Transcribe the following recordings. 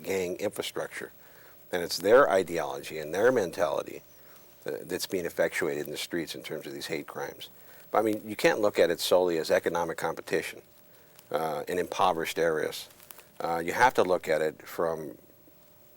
gang infrastructure. And it's their ideology and their mentality that's being effectuated in the streets in terms of these hate crimes. But I mean, you can't look at it solely as economic competition in impoverished areas. You have to look at it from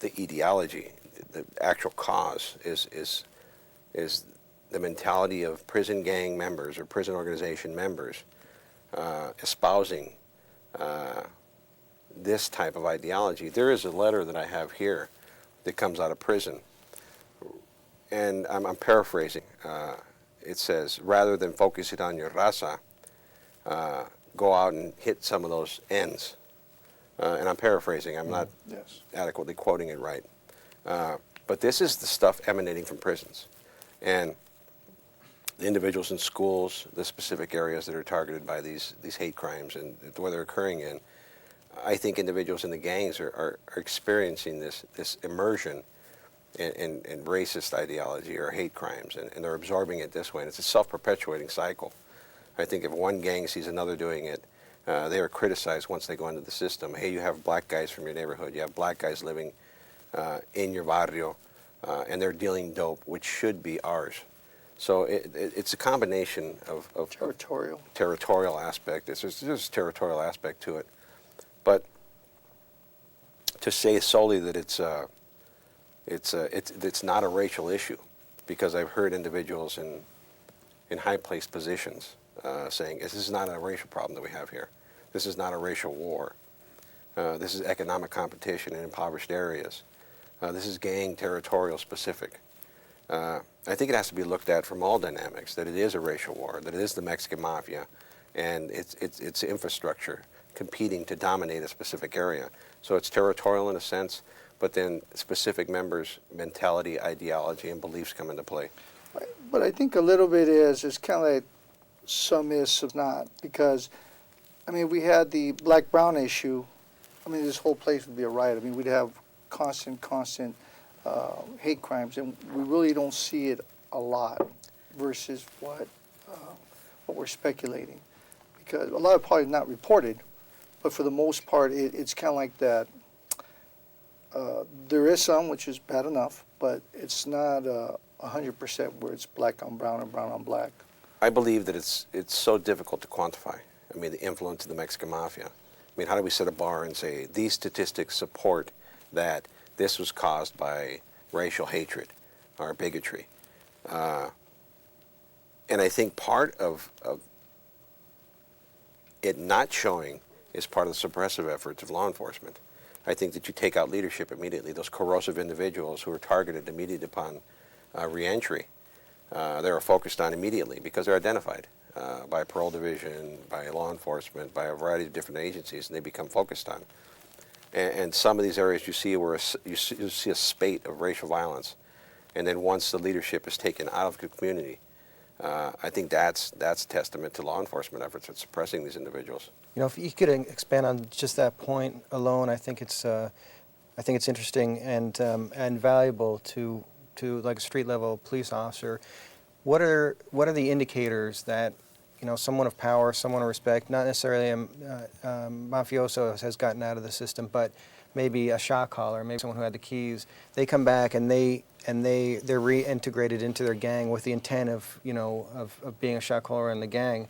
the ideology. The actual cause is the mentality of prison gang members or prison organization members espousing this type of ideology. There is a letter that I have here that comes out of prison, and I'm paraphrasing. It says, rather than focusing on your raza, go out and hit some of those ends. And I'm paraphrasing. I'm not adequately quoting it right. But this is the stuff emanating from prisons. And the individuals in schools, the specific areas that are targeted by these hate crimes and where they're occurring in, I think individuals in the gangs are experiencing this immersion in racist ideology or hate crimes, and they're absorbing it this way. And it's a self-perpetuating cycle. I think if one gang sees another doing it, they are criticized once they go into the system. Hey, you have black guys from your neighborhood, you have black guys living in your barrio, and they're dealing dope, which should be ours. So it's a combination of territorial aspect. There's a territorial aspect to it. But to say solely that it's not a racial issue, because I've heard individuals in high-placed positions saying, this is not a racial problem that we have here. This is not a racial war. This is economic competition in impoverished areas. This is gang territorial specific. I think it has to be looked at from all dynamics, that it is a racial war, that it is the Mexican Mafia, and it's infrastructure competing to dominate a specific area. So it's territorial in a sense, but then specific members' mentality, ideology, and beliefs come into play. But I think a little bit it's kind of like some is, some not, because, I mean, we had the black-brown issue. I mean, this whole place would be a riot. I mean, we'd have constant hate crimes, and we really don't see it a lot versus what we're speculating, because a lot of probably not reported, but for the most part, it's kind of like that. There is some, which is bad enough, but it's not 100% where it's black on brown and brown on black. I believe that it's so difficult to quantify. I mean, the influence of the Mexican Mafia. I mean, how do we set a bar and say these statistics support that this was caused by racial hatred or bigotry? And I think part of it not showing is part of the suppressive efforts of law enforcement. I think that you take out leadership immediately. Those corrosive individuals who are targeted immediately upon reentry, they are focused on immediately because they're identified by a parole division, by law enforcement, by a variety of different agencies, and they become focused on. And some of these areas you see where you see a spate of racial violence, and then once the leadership is taken out of the community, I think that's testament to law enforcement efforts at suppressing these individuals. You know, if you could expand on just that point alone, I think it's interesting and valuable to like a street level police officer. What are the indicators that, you know, someone of power, someone of respect, not necessarily a mafioso has gotten out of the system, but maybe a shot caller, maybe someone who had the keys, they come back and they're reintegrated into their gang with the intent of, you know, of being a shot caller in the gang.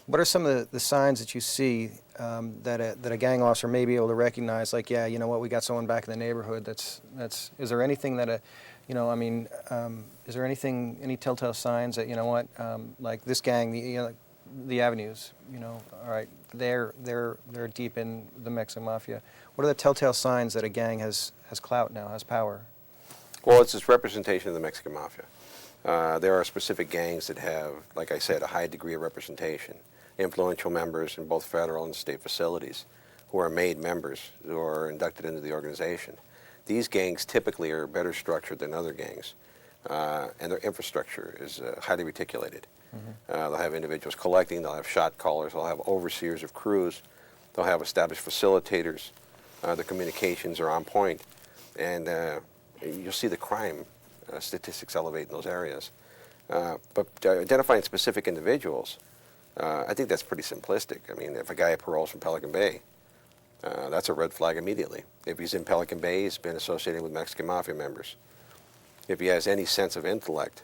What are some of the signs that you see that a gang officer may be able to recognize, like, yeah, you know what, we got someone back in the neighborhood is there anything that you know, I mean, is there any telltale signs that, you know what, like this gang, the avenues, you know, all right, they're deep in the Mexican Mafia. What are the telltale signs that a gang has clout now, has power? Well, it's this representation of the Mexican Mafia. There are specific gangs that have, like I said, a high degree of representation, influential members in both federal and state facilities who are made members, who are inducted into the organization. These gangs typically are better structured than other gangs, and their infrastructure is highly reticulated. Mm-hmm. They'll have individuals collecting, they'll have shot callers, they'll have overseers of crews, they'll have established facilitators, the communications are on point, and you'll see the crime statistics elevate in those areas. But identifying specific individuals, I think that's pretty simplistic. I mean, if a guy paroles from Pelican Bay, That's a red flag immediately. If he's in Pelican Bay, he's been associating with Mexican Mafia members. If he has any sense of intellect,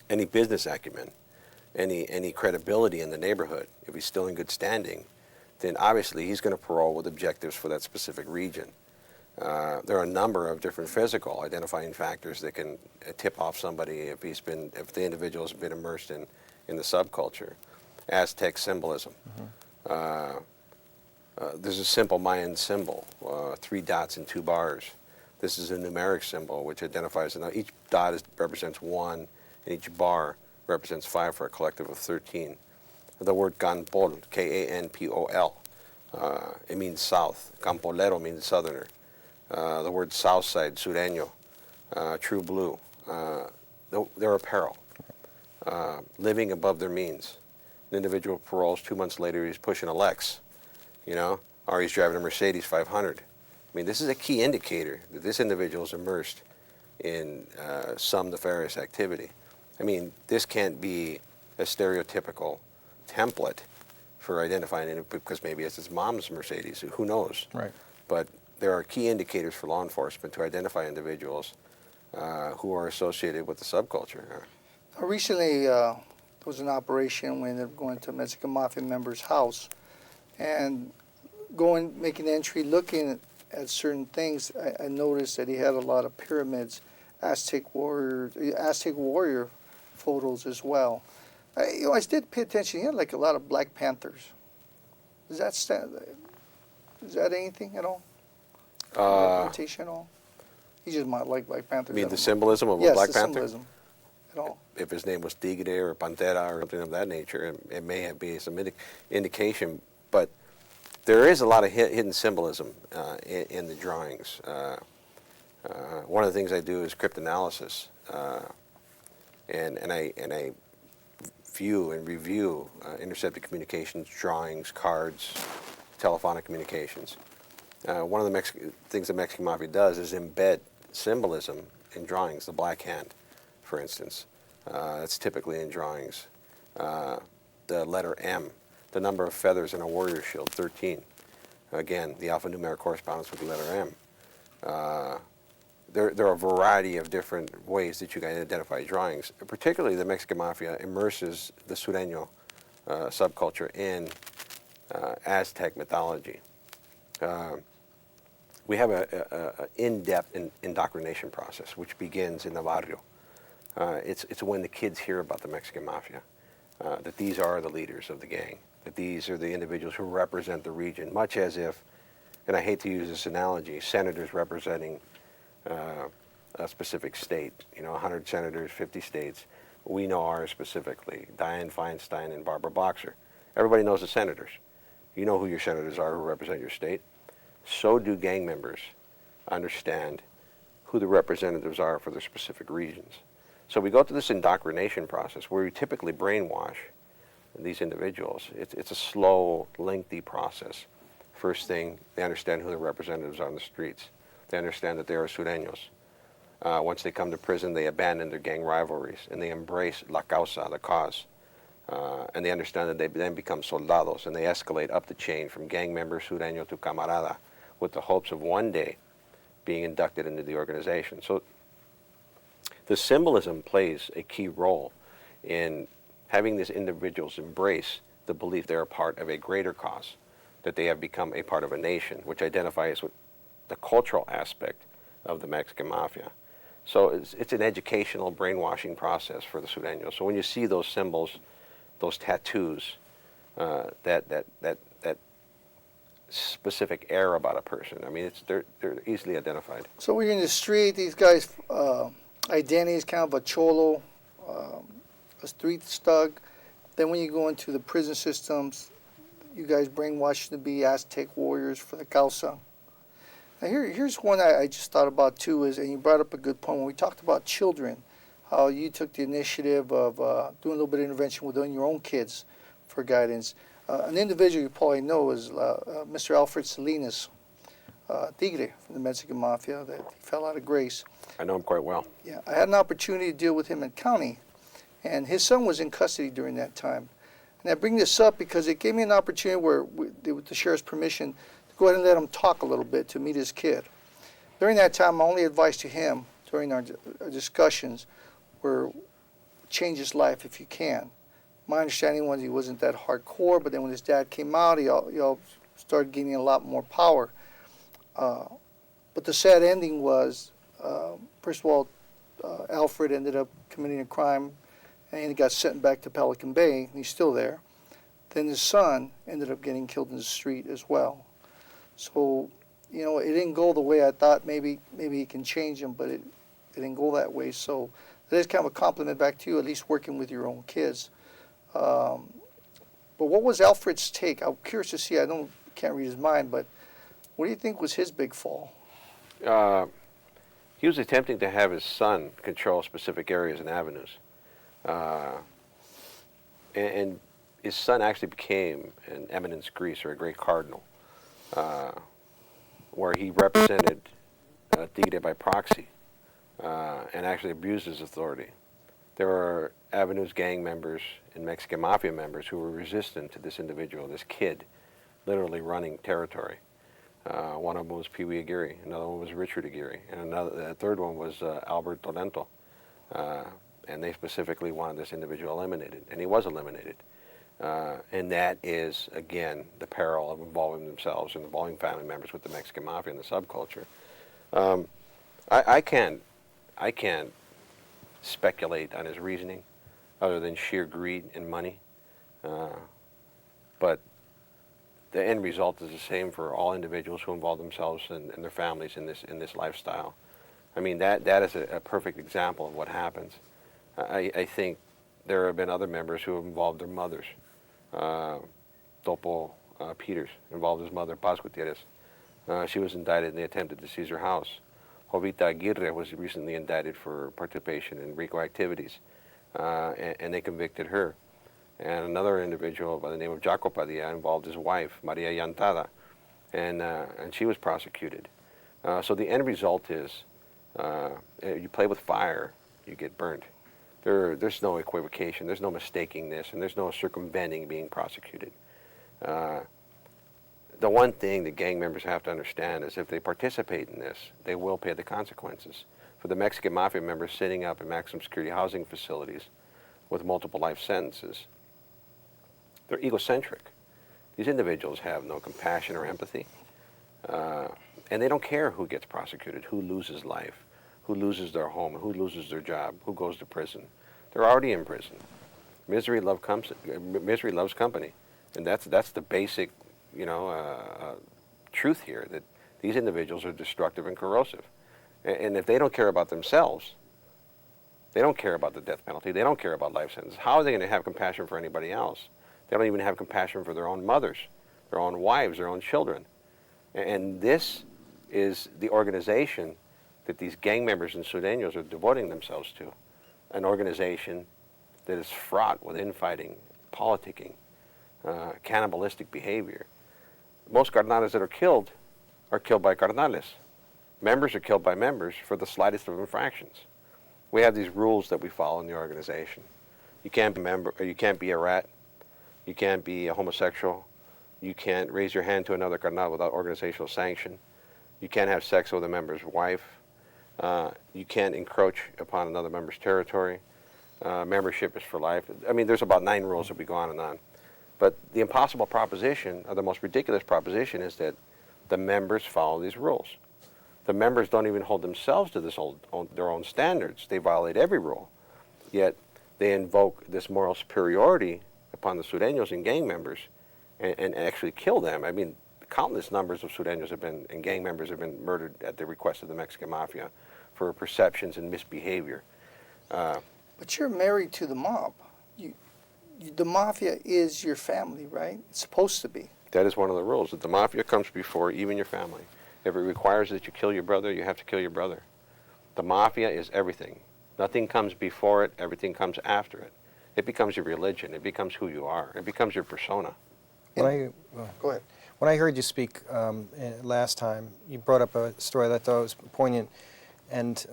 any business acumen, any credibility in the neighborhood, if he's still in good standing, then obviously he's going to parole with objectives for that specific region. There are a number of different physical identifying factors that can tip off somebody if the individual's been immersed in the subculture. Aztec symbolism. There's a simple Mayan symbol, 3 dots and 2 bars. This is a numeric symbol which identifies, each dot represents 1, and each bar represents 5 for a collective of 13. The word Canpol, K-A-N-P-O-L, it means south. Campolero means southerner. The word south side, sureño, true blue. They're a peril. Living above their means. An individual paroles 2 months later, he's pushing a Lex, or he's driving a Mercedes 500. I mean, this is a key indicator that this individual is immersed in some nefarious activity. I mean, this can't be a stereotypical template for identifying it because maybe it's his mom's Mercedes. Who knows? Right. But there are key indicators for law enforcement to identify individuals who are associated with the subculture. Recently, there was an operation when they were going to a Mexican Mafia member's house, and making the entry, looking at certain things, I noticed that he had a lot of pyramids, Aztec warrior photos as well. I did pay attention. He had like a lot of Black Panthers. Is that anything at all? Representation at all? He just might like Black Panthers. You mean the symbolism of a Black Panther? Yes, the symbolism at all. If his name was Tigre or Pantera or something of that nature, it may be some indication. But there is a lot of hidden symbolism in the drawings. One of the things I do is cryptanalysis, and I view and review intercepted communications, drawings, cards, telephonic communications. One of the things the Mexican Mafia does is embed symbolism in drawings. The black hand, for instance, that's typically in drawings. The letter M, the number of feathers in a warrior shield, 13. Again, the alphanumeric correspondence with the letter M. There are a variety of different ways that you can identify drawings. Particularly, the Mexican Mafia immerses the Sureño subculture in Aztec mythology. We have an in-depth indoctrination process, which begins in the barrio. It's when the kids hear about the Mexican Mafia, that these are the leaders of the gang, that these are the individuals who represent the region, much as if, and I hate to use this analogy, senators representing a specific state, 100 senators, 50 states. We know ours specifically, Dianne Feinstein and Barbara Boxer. Everybody knows the senators. You know who your senators are who represent your state. So do gang members understand who the representatives are for their specific regions. So we go through this indoctrination process where we typically brainwash these individuals. It's a slow, lengthy process. First thing, they understand who the representatives are on the streets. They understand that they are Sureños. Once they come to prison, they abandon their gang rivalries and they embrace la causa, the cause. And they understand that they then become soldados and they escalate up the chain from gang member Sureño to camarada with the hopes of one day being inducted into the organization. So the symbolism plays a key role in having these individuals embrace the belief they're a part of a greater cause, that they have become a part of a nation, which identifies with the cultural aspect of the Mexican Mafia. So it's an educational brainwashing process for the Sureños. So when you see those symbols, those tattoos, that specific air about a person, I mean, they're easily identified. So when you're in the street, these guys' identity is kind of a cholo, a street thug. Then when you go into the prison systems, you guys brainwash to be Aztec warriors for the causa. Now here's one I just thought about too, and you brought up a good point when we talked about children, how you took the initiative of doing a little bit of intervention within your own kids for guidance. An individual you probably know is Mr. Alfred Salinas, Tigre from the Mexican Mafia, that he fell out of grace. I know him quite well. Yeah, I had an opportunity to deal with him in county, and his son was in custody during that time. And I bring this up because it gave me an opportunity where, with the sheriff's permission, to go ahead and let him talk a little bit to meet his kid. During that time, my only advice to him during our discussions were change his life if you can. My understanding was he wasn't that hardcore, but then when his dad came out, he all started gaining a lot more power. But the sad ending was, first of all, Alfred ended up committing a crime, and he got sent back to Pelican Bay, and he's still there. Then his son ended up getting killed in the street as well. So, you know, it didn't go the way I thought. Maybe he can change him, but it didn't go that way. So that is kind of a compliment back to you, at least working with your own kids. But what was Alfred's take? I'm curious to see. Can't read his mind, but what do you think was his big fall? He was attempting to have his son control specific areas and avenues. And his son actually became an eminence gris, or a great cardinal, where he represented Tigre by proxy and actually abused his authority. There were avenues gang members and Mexican Mafia members who were resistant to this individual, this kid, literally running territory. One of them was Pee Wee Aguirre, another one was Richard Aguirre, and the third one was Albert Tolento. And they specifically wanted this individual eliminated, and he was eliminated. And that is, again, the peril of involving themselves and involving family members with the Mexican Mafia and the subculture. I can't speculate on his reasoning other than sheer greed and money. But the end result is the same for all individuals who involve themselves and their families in this lifestyle. I mean, that is a perfect example of what happens. I think there have been other members who have involved their mothers. Topo Peters involved his mother, Paz Gutierrez. She was indicted and they attempted to seize her house. Jovita Aguirre was recently indicted for participation in RICO activities, and they convicted her. And another individual by the name of Jaco Padilla involved his wife, Maria Yantada, and she was prosecuted. So the end result is, you play with fire, you get burned. There's no equivocation, there's no mistaking this, and there's no circumventing being prosecuted. The one thing that gang members have to understand is if they participate in this, they will pay the consequences. For the Mexican Mafia members sitting up in maximum security housing facilities with multiple life sentences, they're egocentric. These individuals have no compassion or empathy, and they don't care who gets prosecuted, who loses life, who loses their home, who loses their job, who goes to prison. They're already in prison. Misery loves company, and that's the basic, truth here, that these individuals are destructive and corrosive. And if they don't care about themselves, they don't care about the death penalty, they don't care about life sentences, how are they going to have compassion for anybody else? They don't even have compassion for their own mothers, their own wives, their own children. And this is the organization that these gang members and Sureños are devoting themselves to, an organization that is fraught with infighting, politicking, cannibalistic behavior. Most carnales that are killed by carnales. Members are killed by members for the slightest of infractions. We have these rules that we follow in the organization. You can't be a member, or you can't be a rat, you can't be a homosexual, you can't raise your hand to another carnal without organizational sanction, you can't have sex with a member's wife, you can't encroach upon another member's territory, membership is for life. I mean, there's about 9 rules that we go on and on. But the impossible proposition, or the most ridiculous proposition, is that the members follow these rules. The members don't even hold themselves to their own standards. They violate every rule. Yet they invoke this moral superiority upon the Sureños and gang members and actually kill them. I mean, countless numbers of Sureños and gang members have been murdered at the request of the Mexican Mafia for perceptions and misbehavior. But you're married to the mob. The Mafia is your family, right? It's supposed to be. That is one of the rules, that the Mafia comes before even your family. If it requires that you kill your brother, you have to kill your brother. The Mafia is everything. Nothing comes before it, everything comes after it. It becomes your religion, it becomes who you are, it becomes your persona. Go ahead. When I heard you speak last time, you brought up a story that I thought was poignant, and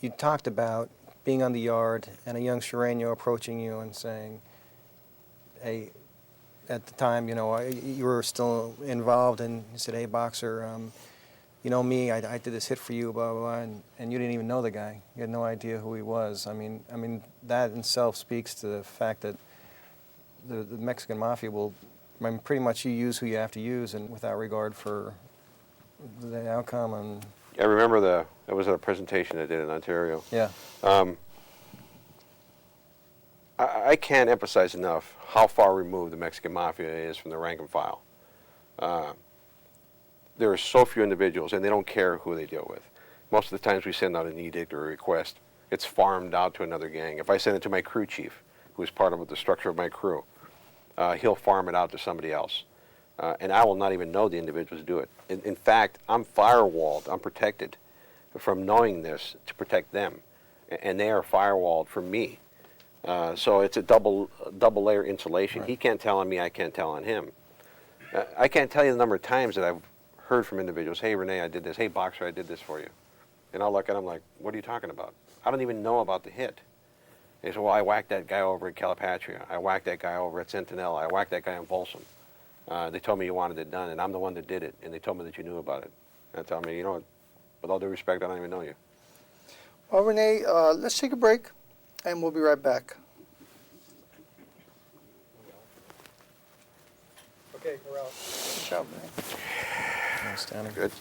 you talked about being on the yard and a young Sureño approaching you and saying, hey, at the time, you know, you were still involved, and he said, hey, Boxer, you know me, I did this hit for you, blah, blah, blah, and you didn't even know the guy. You had no idea who he was. I mean, that in itself speaks to the fact that the Mexican Mafia will, I mean, pretty much you use who you have to use, and without regard for the outcome. And I remember it was at a presentation I did in Ontario. yeah, I can't emphasize enough how far removed the Mexican Mafia is from the rank and file. There are so few individuals, and they don't care who they deal with. Most of the times we send out an edict or a request, it's farmed out to another gang. If I send it to my crew chief, who is part of the structure of my crew, he'll farm it out to somebody else. And I will not even know the individuals who do it. In fact, I'm firewalled, I'm protected from knowing this to protect them. And they are firewalled from me. So it's a double layer insulation. Right. He can't tell on me, I can't tell on him. I can't tell you the number of times that I've heard from individuals, hey Renee, I did this, hey Boxer, I did this for you. And I'll look at them like, what are you talking about? I don't even know about the hit. They say, well, I whacked that guy over at Calipatria. I whacked that guy over at Centinela. I whacked that guy in Folsom. They told me you wanted it done, and I'm the one that did it, and they told me that you knew about it. And tell me, you know what, with all due respect, I don't even know you. Well, Renee, let's take a break, and we'll be right back. okay, we're out. Good job, Renee. Outstanding. Good.